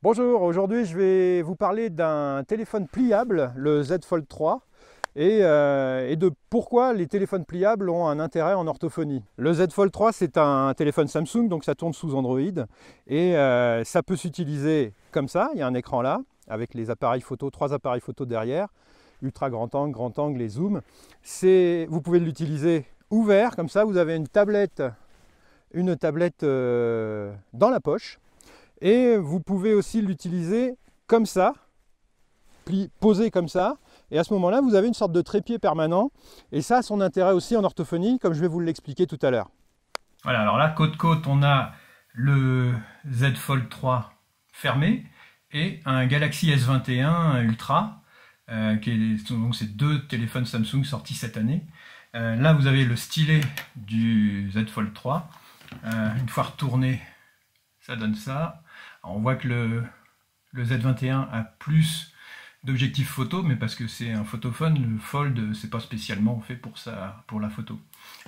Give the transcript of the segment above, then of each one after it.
Bonjour, aujourd'hui je vais vous parler d'un téléphone pliable, le Z Fold 3, et de pourquoi les téléphones pliables ont un intérêt en orthophonie. Le Z Fold 3 c'est un téléphone Samsung, donc ça tourne sous Android, et ça peut s'utiliser comme ça, il y a un écran là, avec les appareils photo, 3 appareils photo derrière, ultra grand angle et zoom. Vous pouvez l'utiliser ouvert, comme ça vous avez une tablette dans la poche. Et vous pouvez aussi l'utiliser comme ça, posé comme ça, et à ce moment-là, vous avez une sorte de trépied permanent, et ça a son intérêt aussi en orthophonie, comme je vais vous l'expliquer tout à l'heure. Voilà, alors là, côte-côte, on a le Z Fold 3 fermé, et un Galaxy S21 Ultra, donc c'est deux téléphones Samsung sortis cette année. Là, vous avez le stylet du Z Fold 3. Une fois retourné, ça donne ça. Alors on voit que le Z21 a plus d'objectifs photo, mais parce que c'est un photophone, le Fold c'est pas spécialement fait pour la photo.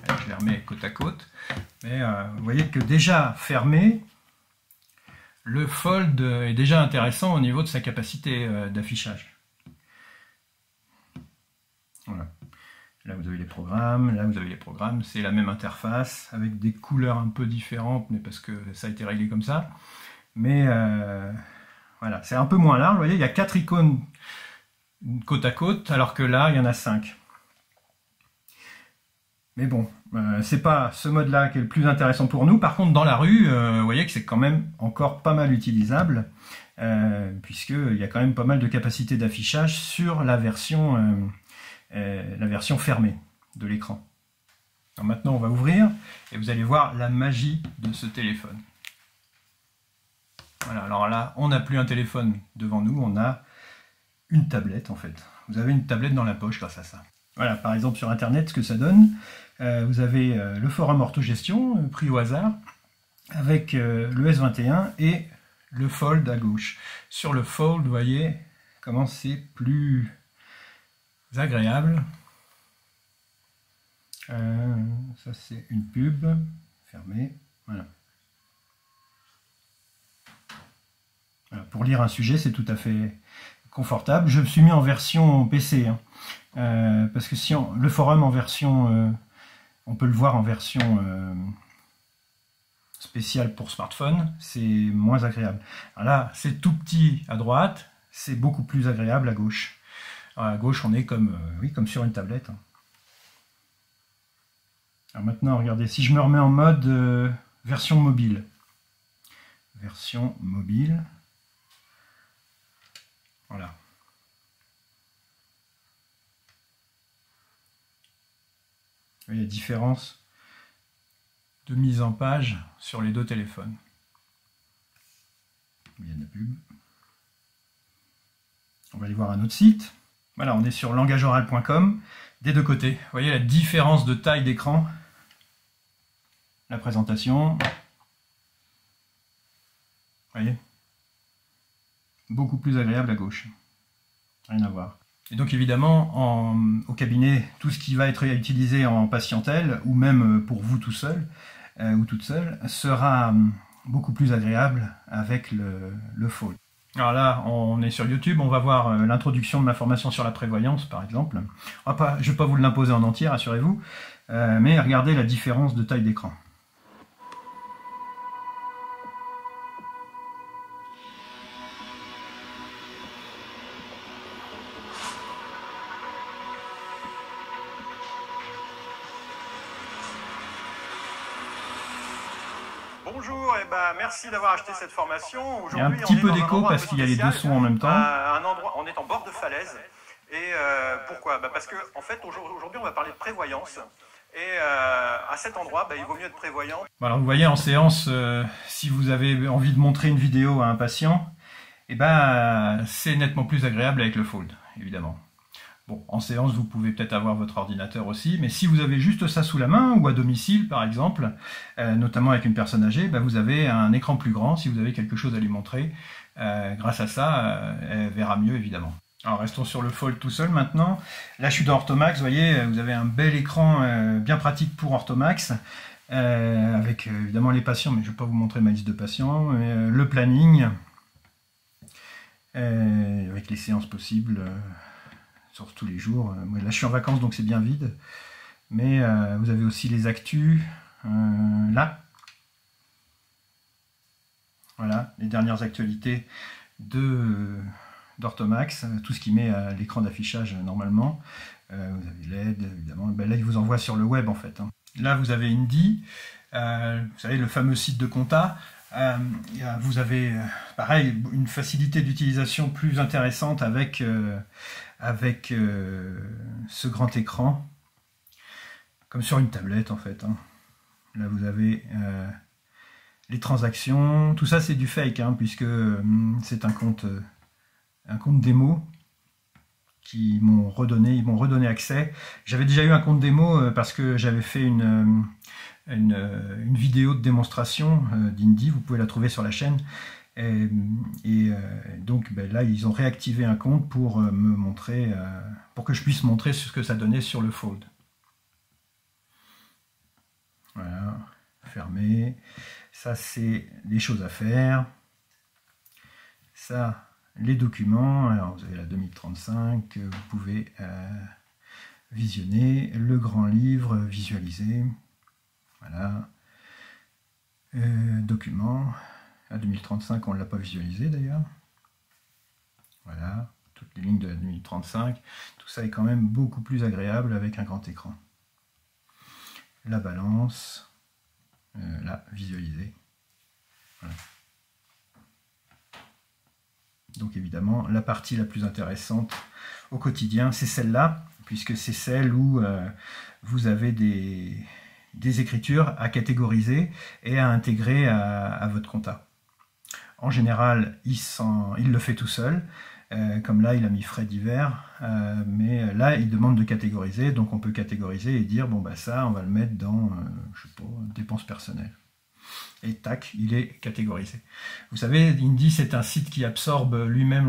Alors, je les remets côte à côte, mais vous voyez que déjà fermé, le Fold est déjà intéressant au niveau de sa capacité d'affichage. Voilà. Là vous avez les programmes, là vous avez les programmes, c'est la même interface avec des couleurs un peu différentes, mais parce que ça a été réglé comme ça. Mais voilà, c'est un peu moins large. Vous voyez, il y a 4 icônes côte à côte, alors que là, il y en a 5. Mais bon, c'est pas ce mode-là qui est le plus intéressant pour nous. Par contre, dans la rue, vous voyez que c'est quand même encore pas mal utilisable, puisqu'il y a quand même pas mal de capacité d'affichage sur la version fermée de l'écran. Maintenant, on va ouvrir, et vous allez voir la magie de ce téléphone. Voilà, alors là, on n'a plus un téléphone devant nous, on a une tablette en fait. Vous avez une tablette dans la poche grâce à ça. Voilà, par exemple sur internet, ce que ça donne, vous avez le forum orthogestion, pris au hasard, avec le S21 et le Fold à gauche. Sur le Fold, vous voyez comment c'est plus agréable. Ça c'est une pub, fermée, voilà. Pour lire un sujet, c'est tout à fait confortable. Je me suis mis en version PC, hein, parce que si le forum en version, on peut le voir en version spéciale pour smartphone, c'est moins agréable. Alors là, c'est tout petit à droite, c'est beaucoup plus agréable à gauche. Alors à gauche, on est comme, oui, comme sur une tablette. Alors maintenant, regardez, si je me remets en mode version mobile. Version mobile. Voilà. Il y a différence de mise en page sur les deux téléphones. Il y a de la pub. On va aller voir un autre site. Voilà, on est sur langageoral.com. Des deux côtés. Vous voyez la différence de taille d'écran. La présentation. Vous voyez ? Beaucoup plus agréable à gauche. Rien à voir. Et donc évidemment, au cabinet, tout ce qui va être utilisé en patientèle, ou même pour vous tout seul, ou toute seule, sera beaucoup plus agréable avec le Fold. Alors là, on est sur YouTube, on va voir l'introduction de ma formation sur la prévoyance, par exemple. Je ne vais pas vous l'imposer en entier, rassurez-vous, mais regardez la différence de taille d'écran. Bonjour, et merci d'avoir acheté cette formation. Il y a un petit peu d'écho parce qu'il y a les deux sons en même temps. On est en bord de falaise. Et pourquoi? Parce que en fait, aujourd'hui, on va parler de prévoyance. Et à cet endroit, il vaut mieux être prévoyant. Alors vous voyez, en séance, si vous avez envie de montrer une vidéo à un patient, c'est nettement plus agréable avec le Fold, évidemment. Bon, en séance, vous pouvez peut-être avoir votre ordinateur aussi, mais si vous avez juste ça sous la main, ou à domicile par exemple, notamment avec une personne âgée, vous avez un écran plus grand, si vous avez quelque chose à lui montrer. Grâce à ça, elle verra mieux évidemment. Alors restons sur le Fold tout seul maintenant. Là je suis dans Orthomax, vous voyez, vous avez un bel écran bien pratique pour Orthomax, avec évidemment les patients, mais je ne vais pas vous montrer ma liste de patients, le planning. avec les séances possibles sur tous les jours. Moi, là je suis en vacances donc c'est bien vide, mais vous avez aussi les actus là. Voilà, les dernières actualités d'Orthomax, tout ce qui met à l'écran d'affichage normalement. Vous avez l'aide, évidemment. Ben là, il vous envoie sur le web en fait. Hein. Là, vous avez Indy, vous savez, le fameux site de compta. Vous avez, pareil, une facilité d'utilisation plus intéressante avec ce grand écran, comme sur une tablette en fait. Hein. Là, vous avez les transactions, tout ça c'est du fake, hein, puisque c'est un compte démo qui m'ont redonné accès. J'avais déjà eu un compte démo parce que j'avais fait une vidéo de démonstration d'Indy, vous pouvez la trouver sur la chaîne. Donc ben, là ils ont réactivé un compte pour me montrer, pour que je puisse montrer ce que ça donnait sur le Fold. Voilà, fermé. Ça, c'est les choses à faire. Ça, les documents. Alors, vous avez la 2035 que vous pouvez visionner. Le grand livre, visualiser. Voilà. Documents. La 2035, on ne l'a pas visualisé d'ailleurs. Voilà. Toutes les lignes de la 2035. Tout ça est quand même beaucoup plus agréable avec un grand écran. La balance. Là, visualiser. Voilà. Donc évidemment, la partie la plus intéressante au quotidien, c'est celle-là, puisque c'est celle où vous avez des écritures à catégoriser et à intégrer à votre compta. En général, il le fait tout seul. Comme là, il a mis frais divers, mais là, il demande de catégoriser, donc on peut catégoriser et dire, bon, bah ça, on va le mettre dans, je sais pas, dépenses personnelles. Et tac, il est catégorisé. Vous savez, Indy, c'est un site qui absorbe lui-même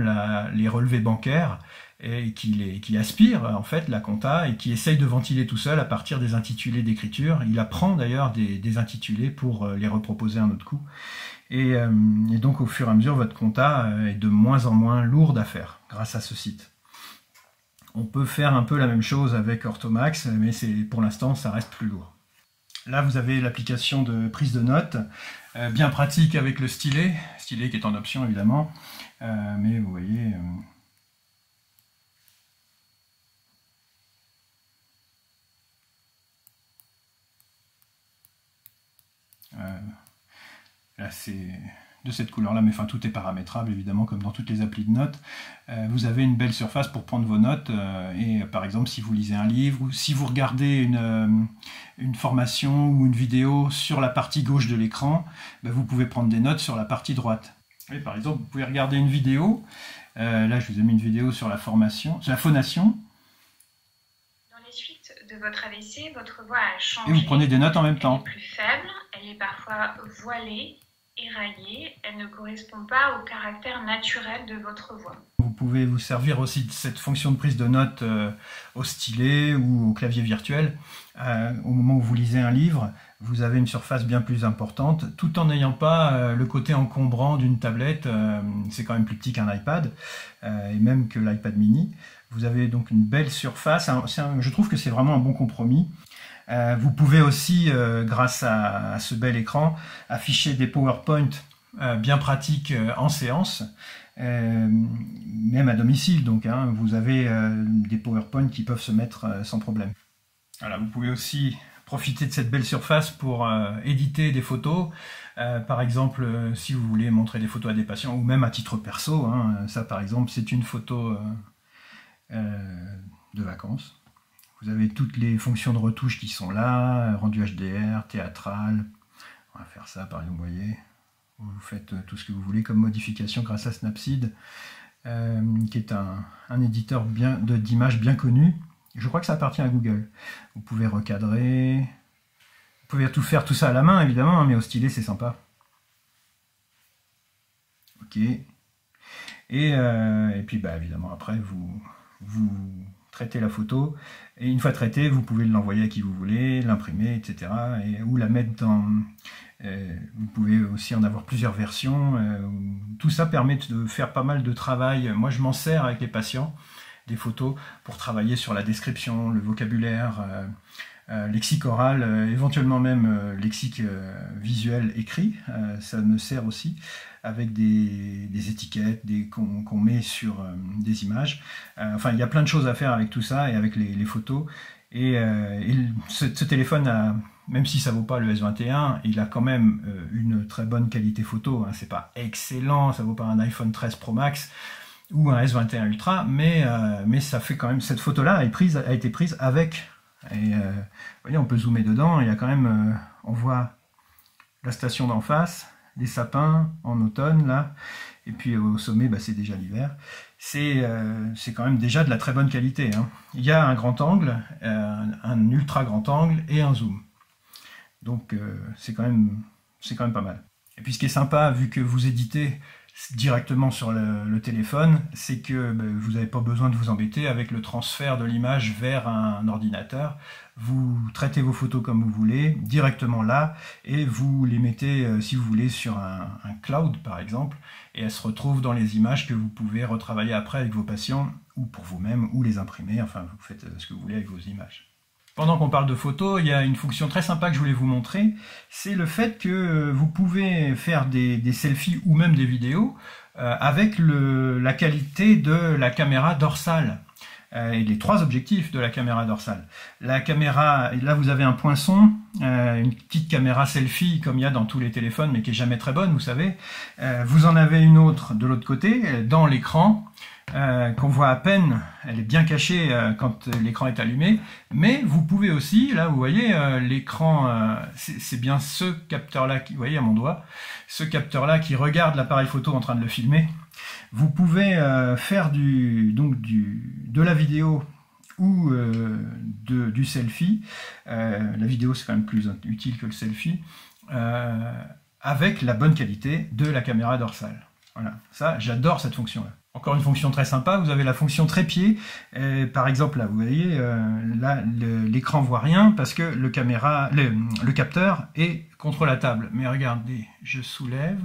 les relevés bancaires et qui aspire, en fait, la compta et qui essaye de ventiler tout seul à partir des intitulés d'écriture. Il apprend d'ailleurs des intitulés pour les reproposer un autre coup. Et donc, au fur et à mesure, votre compta est de moins en moins lourde à faire grâce à ce site. On peut faire un peu la même chose avec Orthomax, mais pour l'instant, ça reste plus lourd. Là, vous avez l'application de prise de notes, bien pratique avec le stylet qui est en option évidemment, mais vous voyez... là, c'est de cette couleur-là, mais enfin tout est paramétrable évidemment comme dans toutes les applis de notes. Vous avez une belle surface pour prendre vos notes et par exemple si vous lisez un livre ou si vous regardez une formation ou une vidéo sur la partie gauche de l'écran, ben, vous pouvez prendre des notes sur la partie droite. Et par exemple, vous pouvez regarder une vidéo. Là, je vous ai mis une vidéo sur la formation, sur la phonation. Dans les suites de votre AVC, votre voix a changé. Et vous prenez des notes en même temps. Elle est plus faible, elle est parfois voilée, éraillée, elle ne correspond pas au caractère naturel de votre voix. Vous pouvez vous servir aussi de cette fonction de prise de notes au stylet ou au clavier virtuel. Au moment où vous lisez un livre, vous avez une surface bien plus importante, tout en n'ayant pas le côté encombrant d'une tablette. C'est quand même plus petit qu'un iPad, et même que l'iPad mini. Vous avez donc une belle surface. Je trouve que c'est vraiment un bon compromis. Vous pouvez aussi, grâce à ce bel écran, afficher des PowerPoint bien pratiques en séance, même à domicile. Donc, hein, vous avez des PowerPoint qui peuvent se mettre sans problème. Voilà, vous pouvez aussi profiter de cette belle surface pour éditer des photos. Par exemple, si vous voulez montrer des photos à des patients, ou même à titre perso. Hein, ça, par exemple, c'est une photo de vacances. Vous avez toutes les fonctions de retouche qui sont là, rendu HDR, théâtral. On va faire ça, par exemple, vous voyez. Vous faites tout ce que vous voulez comme modification grâce à Snapseed, qui est un éditeur d'images bien connu. Je crois que ça appartient à Google. Vous pouvez recadrer. Vous pouvez tout faire, tout ça à la main, évidemment, mais au stylet, c'est sympa. Ok. Et puis, bah, évidemment, après, vous traiter la photo, et une fois traité, vous pouvez l'envoyer à qui vous voulez, l'imprimer, etc. Ou la mettre dans... vous pouvez aussi en avoir plusieurs versions. Tout ça permet de faire pas mal de travail. Moi, je m'en sers avec les patients, des photos, pour travailler sur la description, le vocabulaire, lexique oral, éventuellement même lexique visuel écrit. Ça me sert aussi avec des étiquettes qu'on met sur des images. Enfin, il y a plein de choses à faire avec tout ça et avec les photos. Et ce téléphone, même si ça vaut pas le S21, il a quand même une très bonne qualité photo. Hein. C'est pas excellent, ça vaut pas un iPhone 13 Pro Max ou un S21 Ultra, mais ça fait quand même, cette photo-là a été prise avec. Et vous voyez, on peut zoomer dedans. Il y a quand même, on voit la station d'en face, les sapins en automne là, et puis au sommet, c'est déjà l'hiver. C'est quand même déjà de la très bonne qualité. Hein. Il y a un grand angle, un ultra grand angle et un zoom. Donc c'est quand même pas mal. Et puis ce qui est sympa, vu que vous éditez directement sur le téléphone, c'est que vous n'avez pas besoin de vous embêter avec le transfert de l'image vers un ordinateur. Vous traitez vos photos comme vous voulez, directement là, et vous les mettez, si vous voulez, sur un cloud par exemple, et elles se retrouvent dans les images que vous pouvez retravailler après avec vos patients, ou pour vous-même, ou les imprimer, enfin vous faites ce que vous voulez avec vos images. Pendant qu'on parle de photos, il y a une fonction très sympa que je voulais vous montrer, c'est le fait que vous pouvez faire des selfies ou même des vidéos avec la qualité de la caméra dorsale et les 3 objectifs de la caméra dorsale. La caméra, là vous avez un poinçon, une petite caméra selfie comme il y a dans tous les téléphones mais qui est jamais très bonne, vous savez. Vous en avez une autre de l'autre côté, dans l'écran, qu'on voit à peine, elle est bien cachée quand l'écran est allumé, mais vous pouvez aussi, là vous voyez, l'écran, c'est bien ce capteur-là, vous voyez à mon doigt, ce capteur-là qui regarde l'appareil photo en train de le filmer. Vous pouvez faire de la vidéo ou du selfie, la vidéo c'est quand même plus utile que le selfie, avec la bonne qualité de la caméra dorsale. Voilà, ça j'adore cette fonction-là. Encore une fonction très sympa, vous avez la fonction trépied. Par exemple, là, vous voyez, là, l'écran voit rien parce que le capteur est contre la table. Mais regardez, je soulève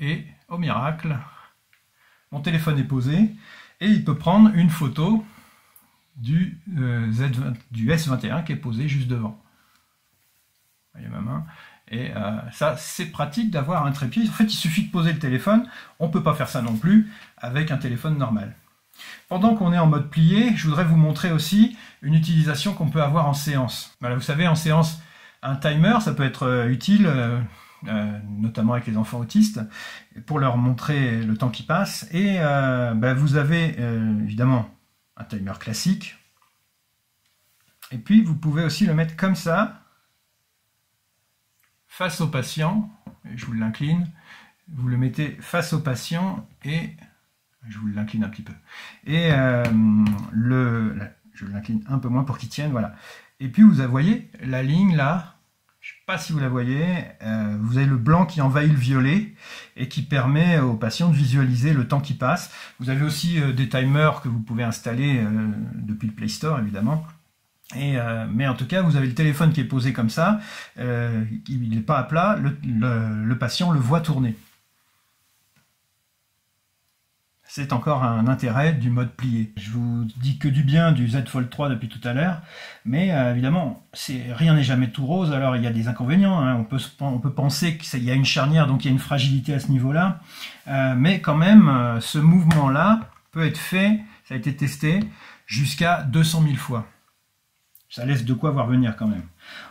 et, au miracle, mon téléphone est posé et il peut prendre une photo du S21 qui est posé juste devant. Vous voyez ma main. Et ça, c'est pratique d'avoir un trépied. En fait, il suffit de poser le téléphone. On ne peut pas faire ça non plus avec un téléphone normal. Pendant qu'on est en mode plié, je voudrais vous montrer aussi une utilisation qu'on peut avoir en séance. Voilà, vous savez, en séance, un timer, ça peut être utile, notamment avec les enfants autistes, pour leur montrer le temps qui passe. Et vous avez évidemment un timer classique. Et puis, vous pouvez aussi le mettre comme ça, face au patient, je vous l'incline, vous le mettez face au patient et je vous l'incline un petit peu. Et je l'incline un peu moins pour qu'il tienne, voilà. Et puis vous voyez la ligne là, je ne sais pas si vous la voyez, vous avez le blanc qui envahit le violet et qui permet au patient de visualiser le temps qui passe. Vous avez aussi des timers que vous pouvez installer depuis le Play Store évidemment. Mais en tout cas, vous avez le téléphone qui est posé comme ça, il n'est pas à plat, le patient le voit tourner. C'est encore un intérêt du mode plié. Je vous dis que du bien du Z Fold 3 depuis tout à l'heure, mais évidemment, rien n'est jamais tout rose, alors il y a des inconvénients. Hein. On peut penser qu'il y a une charnière, donc il y a une fragilité à ce niveau-là, mais quand même, ce mouvement-là peut être fait, ça a été testé, jusqu'à 200 000 fois. Ça laisse de quoi voir venir quand même.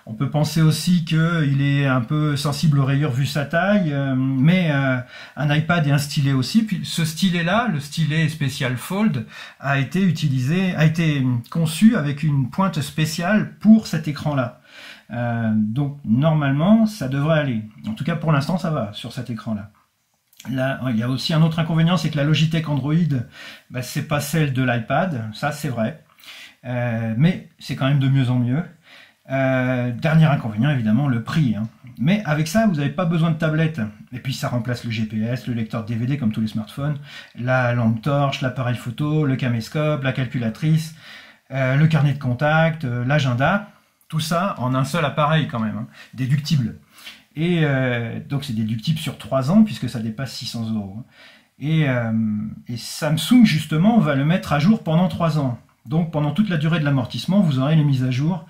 On peut penser aussi qu'il est un peu sensible aux rayures vu sa taille, mais un iPad et un stylet aussi. Puis ce stylet-là, le stylet spécial Fold, a été conçu avec une pointe spéciale pour cet écran-là. Donc normalement, ça devrait aller. En tout cas, pour l'instant, ça va sur cet écran-là. Là, il y a aussi un autre inconvénient, c'est que la Logitech Android, c'est pas celle de l'iPad, ça c'est vrai. Mais c'est quand même de mieux en mieux. Dernier inconvénient, évidemment, le prix. Hein. Mais avec ça, vous n'avez pas besoin de tablette. Et puis ça remplace le GPS, le lecteur de DVD comme tous les smartphones, la lampe torche, l'appareil photo, le caméscope, la calculatrice, le carnet de contact, l'agenda. Tout ça en un seul appareil quand même, hein, déductible. Et donc c'est déductible sur 3 ans puisque ça dépasse 600 €. Et Samsung justement va le mettre à jour pendant 3 ans. Donc pendant toute la durée de l'amortissement, vous aurez les mises à jour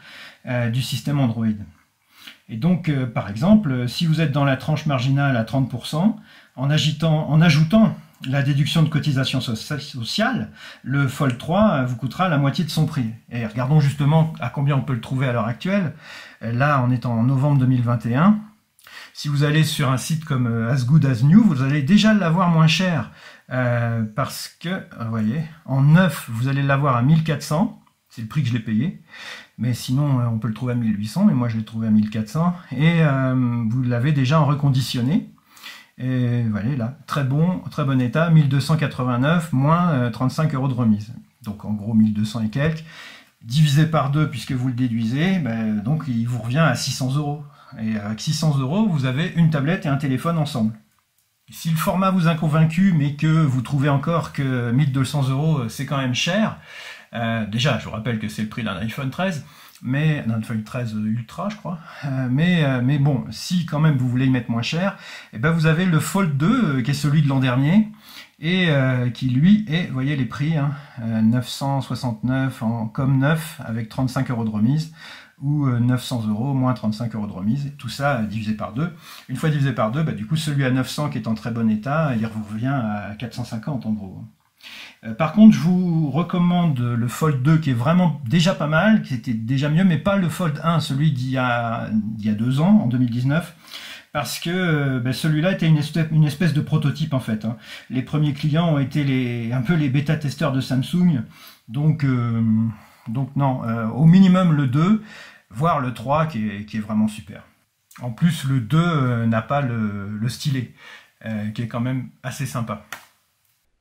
du système Android. Et donc par exemple, si vous êtes dans la tranche marginale à 30%, en ajoutant la déduction de cotisation sociale, le Fold 3 vous coûtera la moitié de son prix. Et regardons justement à combien on peut le trouver à l'heure actuelle. Là, on est en novembre 2021. Si vous allez sur un site comme As Good As New, vous allez déjà l'avoir moins cher. Parce que, vous voyez, en neuf, vous allez l'avoir à 1400. C'est le prix que je l'ai payé. Mais sinon, on peut le trouver à 1800. Mais moi, je l'ai trouvé à 1400. Et vous l'avez déjà en reconditionné. Et voilà, là, très bon état, 1289, moins 35 € de remise. Donc en gros 1200 et quelques, divisé par 2 puisque vous le déduisez, ben, donc il vous revient à 600 €. Et avec 600 €, vous avez une tablette et un téléphone ensemble. Si le format vous a convaincu, mais que vous trouvez encore que 1200 € c'est quand même cher, déjà je vous rappelle que c'est le prix d'un iPhone 13, mais un iPhone 13 Ultra je crois, mais bon, si quand même vous voulez y mettre moins cher, et ben vous avez le Fold 2 qui est celui de l'an dernier, et qui lui est, vous voyez les prix, hein, 969 en comme neuf avec 35 € de remise, ou 900 € moins 35 € de remise, tout ça divisé par 2. Une fois divisé par 2, bah, du coup celui à 900 qui est en très bon état, il vous revient à 450 en gros. Par contre, je vous recommande le Fold 2 qui est vraiment déjà pas mal, qui était déjà mieux, mais pas le Fold 1, celui d'il y a 2 ans, en 2019, parce que celui-là était une espèce de prototype en fait. Hein. Les premiers clients ont été un peu les bêta-testeurs de Samsung, donc non, au minimum le 2, voire le 3 qui est vraiment super. En plus, le 2 n'a pas le stylet, qui est quand même assez sympa.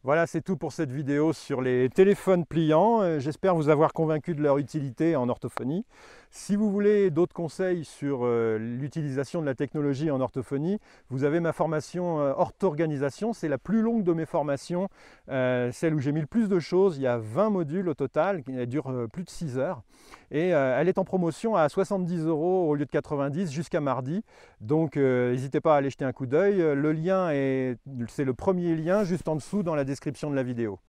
Voilà, c'est tout pour cette vidéo sur les téléphones pliants. J'espère vous avoir convaincu de leur utilité en orthophonie. Si vous voulez d'autres conseils sur l'utilisation de la technologie en orthophonie, vous avez ma formation Ortho-organisation. C'est la plus longue de mes formations, celle où j'ai mis le plus de choses. Il y a 20 modules au total, elle dure plus de 6 heures. Et elle est en promotion à 70 € au lieu de 90 jusqu'à mardi. Donc n'hésitez pas à aller jeter un coup d'œil. Le lien c'est le premier lien juste en dessous dans la description de la vidéo.